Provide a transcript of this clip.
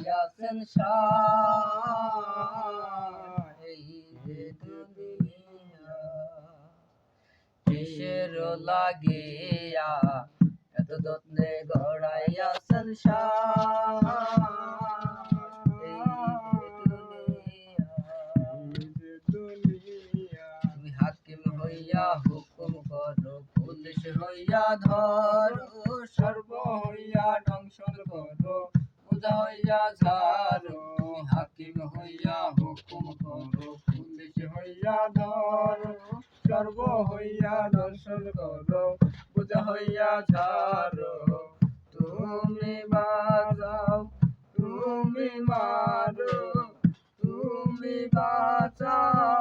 গড়াইয়াছেন সার এই যে দুনিয়া কিসের লাগিয়া এত যত্নে গড়াইয়াছেন সার তুমি হাকিম হইয়া হুকুম করো পুলিশ হইয়া ধরো সর্ব হইয়া দংশন করো পূজা হইয়া ঝাড়ো হাকিম হইয়া হুকুম করো পুলিশ হইয়া ধরো সর্ব হইয়া দর্শন করো পূজা হইয়া ঝাড়ো তুমি বাঁচাও তুমি মারো তুমি বাঁচাও